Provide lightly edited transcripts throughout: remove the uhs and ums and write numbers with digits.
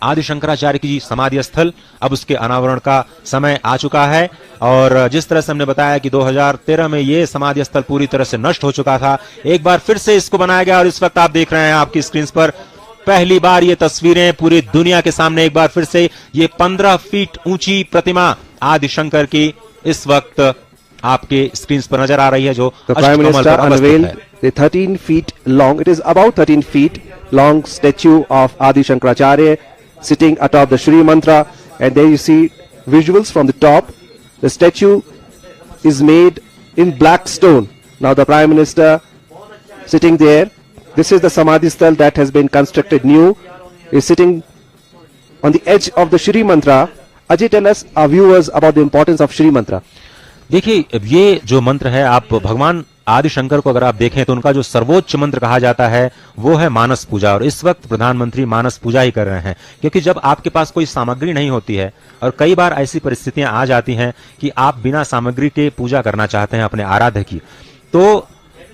आदि शंकराचार्य की समाधि स्थल अब उसके अनावरण का समय आ चुका है। और जिस तरह से हमने बताया कि 2013 में ये समाधि स्थल पूरी तरह से नष्ट हो चुका था, एक बार फिर से इसको बनाया गया और इस वक्त आप देख रहे हैं आपकी स्क्रीन पर पहली बार ये तस्वीरें पूरी दुनिया के सामने एक बार फिर से ये 15 फीट ऊंची प्रतिमा आदि शंकर की इस वक्त आपके स्क्रीन पर नजर आ रही है, जो prime minister unveiled the 13 feet long, it is about 13 feet long statue of Adi Shankaracharya sitting atop the Shri Mantra, and there you see visuals from the top. The statue is made in black stone. Now the Prime Minister sitting there, this is the Samadhi Sthal that has been constructed new, is sitting on the edge of the Shri Mantra. Ajay, tell us, our viewers, about the importance of Shri Mantra. देखिए, ये जो मंत्र है, आप भगवान आदि शंकर को अगर आप देखें तो उनका जो सर्वोच्च मंत्र कहा जाता है वो है मानस पूजा। और इस वक्त प्रधानमंत्री मानस पूजा ही कर रहे हैं, क्योंकि जब आपके पास कोई सामग्री नहीं होती है और कई बार ऐसी परिस्थितियां आ जाती हैं कि आप बिना सामग्री के पूजा करना चाहते हैं अपने आराध्य की, तो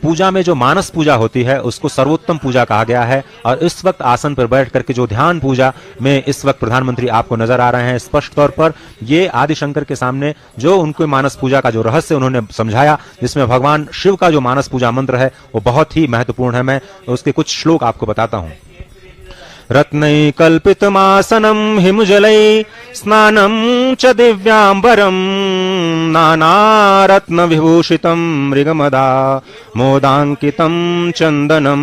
पूजा में जो मानस पूजा होती है उसको सर्वोत्तम पूजा कहा गया है। और इस वक्त आसन पर बैठ करके जो ध्यान पूजा में इस वक्त प्रधानमंत्री आपको नजर आ रहे हैं, स्पष्ट तौर पर ये आदि शंकर के सामने जो उनको मानस पूजा का जो रहस्य उन्होंने समझाया, जिसमें भगवान शिव का जो मानस पूजा मंत्र है वो बहुत ही महत्वपूर्ण है। मैं उसके कुछ श्लोक आपको बताता हूं। रत्नैकल्पितमासनं हिमजलै स्नानं च दिव्यांबरं नानारत्नविभूषितं मृगमदा मोदाङ्कितं चन्दनं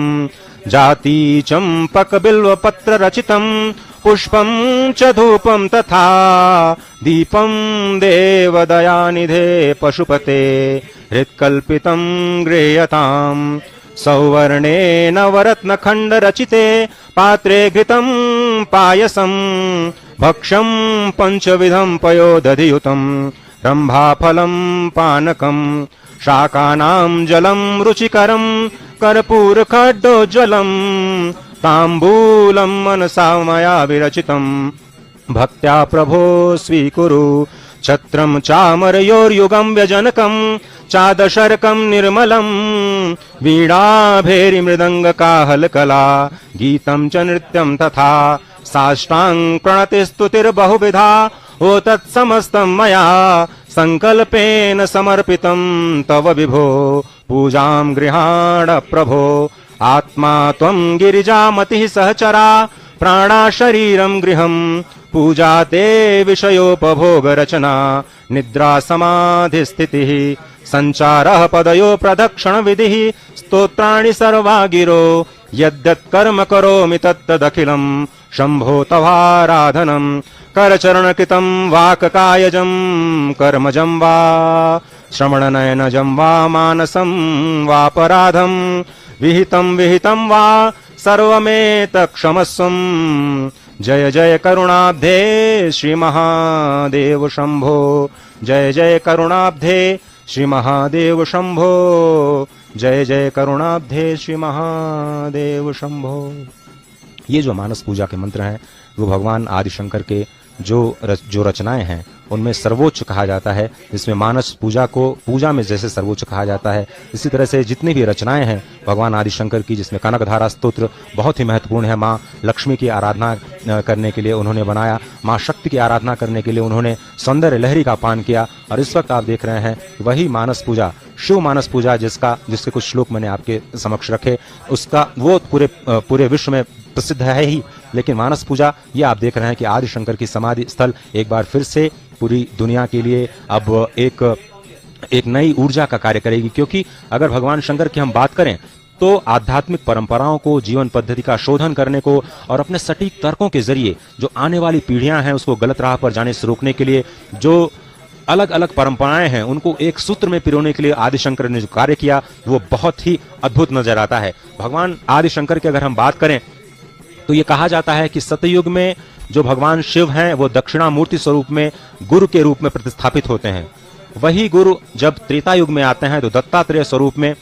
जाति चम्पकबिल्वपत्ररचितं पुष्पं च धूपं तथा दीपं देवदयानिधे पशुपते हृत्कल्पितं गृह्यताम् सौवर्णे नवरत्नखंड रचिते पात्रे घृतं पायसं भक्षं पंचविधं पयोदधियुतं रंभाफलं पानकं शाकानां जलं रुचिकरं कर्पूरखड्डोज्ज्वलं ताम्बूलं मनसा मया विरचितं भक्त्या प्रभो स्वीकुरु छत्रं चामरयोर्युगं व्यजनकं चादशर्कं निर्मलं वीणाभेरीमृदङ्गकाहलकला गीतं च नृत्यं तथा साष्टांग प्रणतिस्तुतिर्बहुविधा ओ तत्समस्तं मया संकल्पेन समर्पितं तव विभो पूजां गृहाण प्रभो आत्मा त्वं गिरिजामतिः सहचरा प्राणा शरीरं गृहं पूजा ते विषयोपभोग रचना निद्रा समाधि स्थितिः संचारः पदयो प्रदक्षिण विधिः स्तोत्राणि सर्वा गिरो यद्यत् कर्म करोमि तत्तदखिलं शंभो तवाराधनं करचरणकृतं वाक्कायजं कर्मजं वा श्रवणनयनजं वा मानसं वापराधं विहितं वा सर्वमेतत्क्षमस्वं जय जय करुणाब्धे श्री महादेव शंभो जय जय करुणाब्धे श्री महादेव शंभो जय जय करुणाब्धे श्री महादेव शंभो। ये जो मानस पूजा के मंत्र हैं वो भगवान आदि शंकर के जो रचनाएं हैं उनमें सर्वोच्च कहा जाता है, जिसमें मानस पूजा को पूजा में जैसे सर्वोच्च कहा जाता है, इसी तरह से जितनी भी रचनाएं हैं भगवान आदि शंकर की, जिसमें कनकधारा स्तोत्र बहुत ही महत्वपूर्ण है। माँ लक्ष्मी की आराधना करने के लिए उन्होंने बनाया, माँ शक्ति की आराधना करने के लिए उन्होंने सौंदर्य लहरी का पान किया। और इस वक्त आप देख रहे हैं वही मानस पूजा, शिव मानस पूजा, जिसके कुछ श्लोक मैंने आपके समक्ष रखे, उसका वो पूरे विश्व में प्रसिद्ध है ही, लेकिन मानस पूजा ये आप देख रहे हैं कि आदि शंकर की समाधि स्थल एक बार फिर से पूरी दुनिया के लिए अब एक नई ऊर्जा का कार्य करेगी। क्योंकि अगर भगवान शंकर की हम बात करें तो आध्यात्मिक परंपराओं को, जीवन पद्धति का शोधन करने को और अपने सटीक तर्कों के जरिए जो आने वाली पीढ़ियां हैं उसको गलत राह पर जाने से रोकने के लिए जो अलग अलग परंपराएं हैं उनको एक सूत्र में पिरोने के लिए आदि शंकर ने जो कार्य किया वो बहुत ही अद्भुत नजर आता है। भगवान आदि शंकर की अगर हम बात करें तो ये कहा जाता है कि सतयुग में जो भगवान शिव हैं वो दक्षिणामूर्ति स्वरूप में गुरु के रूप में प्रतिस्थापित होते हैं। वही गुरु जब त्रेता युग में आते हैं तो दत्तात्रेय स्वरूप में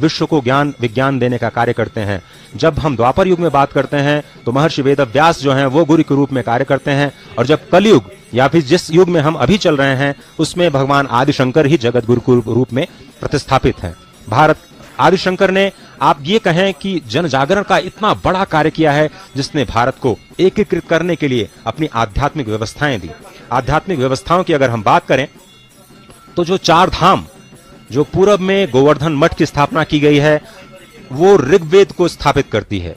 विश्व को ज्ञान विज्ञान देने का कार्य करते हैं। जब हम द्वापर युग में बात करते हैं तो महर्षि वेदव्यास जो हैं वो गुरु के रूप में कार्य करते हैं। और जब कलयुग या फिर जिस युग में हम अभी चल रहे हैं उसमें भगवान आदि शंकर ही जगत गुरु के रूप में प्रतिस्थापित हैं। भारत आदि शंकर ने आप ये कहें कि जन जागरण का इतना बड़ा कार्य किया है, जिसने भारत को एकीकृत करने के लिए अपनी आध्यात्मिक व्यवस्थाएं दी। आध्यात्मिक व्यवस्थाओं की अगर हम बात करें तो जो चार धाम, जो पूरब में गोवर्धन मठ की स्थापना की गई है, वो ऋग्वेद को स्थापित करती है।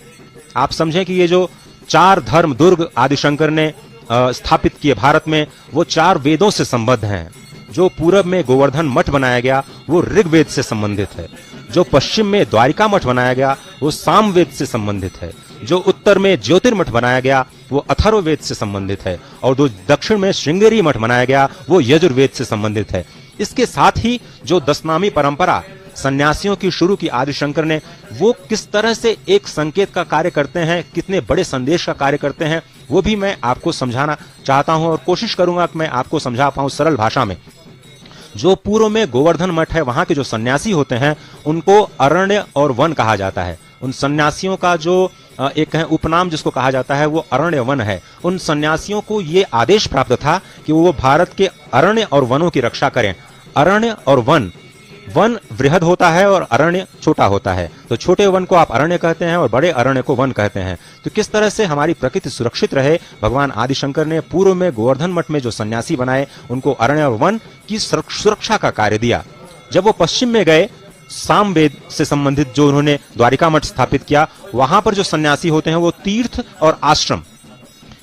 आप समझें कि ये जो चार धर्म दुर्ग आदिशंकर ने स्थापित किए भारत में, वो चार वेदों से संबद्ध हैं। जो पूरब में गोवर्धन मठ बनाया गया वो ऋग्वेद से संबंधित है। जो पश्चिम में द्वारिका मठ बनाया गया वो सामवेद से संबंधित है। जो उत्तर में ज्योतिर्मठ बनाया गया वो अथर्ववेद से संबंधित है। और जो दक्षिण में श्रृंगेरी मठ बनाया गया वो यजुर्वेद से संबंधित है। इसके साथ ही जो दशनामी परंपरा सन्यासियों की शुरू की आदिशंकर ने, वो किस तरह से एक संकेत का कार्य करते हैं, कितने बड़े संदेश का कार्य करते हैं, वो भी मैं आपको समझाना चाहता हूं और कोशिश करूंगा कि मैं आपको समझा पाऊं सरल भाषा में। जो पूर्व में गोवर्धन मठ है, वहां के जो सन्यासी होते हैं उनको अरण्य और वन कहा जाता है। उन सन्यासियों का जो एक है उपनाम जिसको कहा जाता है वो अरण्य वन है। उन सन्यासियों को ये आदेश प्राप्त था कि वो भारत के अरण्य और वनों की रक्षा करें। अरण्य और वन, वन वृहद होता है और अरण्य छोटा होता है, तो छोटे वन को आप अरण्य कहते हैं और बड़े अरण्य को वन कहते हैं। तो किस तरह से हमारी प्रकृति सुरक्षित रहे, भगवान आदिशंकर ने पूर्व में गोवर्धन मठ में जो सन्यासी बनाए उनको अरण्य और वन की सुरक्षा का कार्य दिया। जब वो पश्चिम में गए, सामवेद से संबंधित जो उन्होंने द्वारिका मठ स्थापित किया, वहां पर जो सन्यासी होते हैं वो तीर्थ और आश्रम,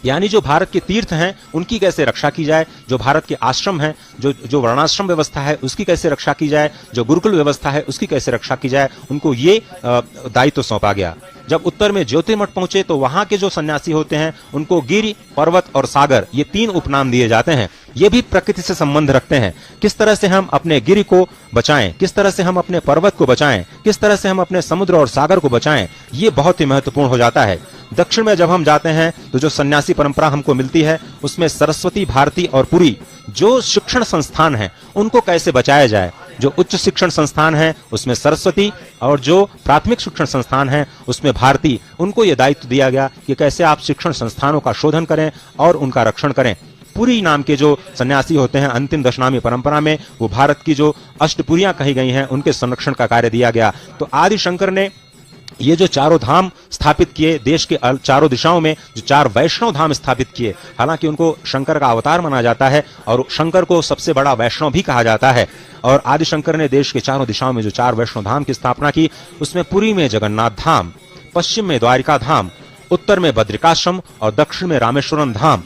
यानी जो भारत के तीर्थ हैं उनकी कैसे रक्षा की जाए, जो भारत के आश्रम हैं, जो वर्णाश्रम व्यवस्था है उसकी कैसे रक्षा की जाए, जो गुरुकुल व्यवस्था है उसकी कैसे रक्षा की जाए, उनको ये दायित्व सौंपा गया। जब उत्तर में ज्योतिर्मठ पहुंचे तो वहां के जो सन्यासी होते हैं उनको गिरि, पर्वत और सागर, ये तीन उपनाम दिए जाते हैं। ये भी प्रकृति से संबंध रखते हैं। किस तरह से हम अपने गिरि को बचाएं, किस तरह से हम अपने पर्वत को बचाएं, किस तरह से हम अपने समुद्र और सागर को बचाएं, ये बहुत ही महत्वपूर्ण हो जाता है। दक्षिण में जब हम जाते हैं तो जो सन्यासी परंपरा हमको मिलती है उसमें सरस्वती, भारती और पुरी जो शिक्षण संस्थान हैं उनको कैसे बचाया जाए। जो उच्च शिक्षण संस्थान है उसमें सरस्वती और जो प्राथमिक शिक्षण संस्थान है उसमें भारती, उनको यह दायित्व दिया गया कि कैसे आप शिक्षण संस्थानों का शोधन करें और उनका रक्षण करें। पुरी नाम के जो सन्यासी होते हैं अंतिम दशनामी परंपरा में, वो भारत की जो अष्टपुरियां कही गई हैं उनके संरक्षण का कार्य दिया गया। तो आदिशंकर ने ये जो चारों धाम स्थापित किए, देश के चारों दिशाओं में जो चार वैष्णव धाम स्थापित किए, हालांकि उनको शंकर का अवतार माना जाता है और शंकर को सबसे बड़ा वैष्णव भी कहा जाता है। और आदिशंकर ने देश के चारों दिशाओं में जो चार वैष्णव धाम की स्थापना की, उसमें पुरी में जगन्नाथ धाम, पश्चिम में द्वारिका धाम, उत्तर में बद्रिकाश्रम और दक्षिण में रामेश्वरम धाम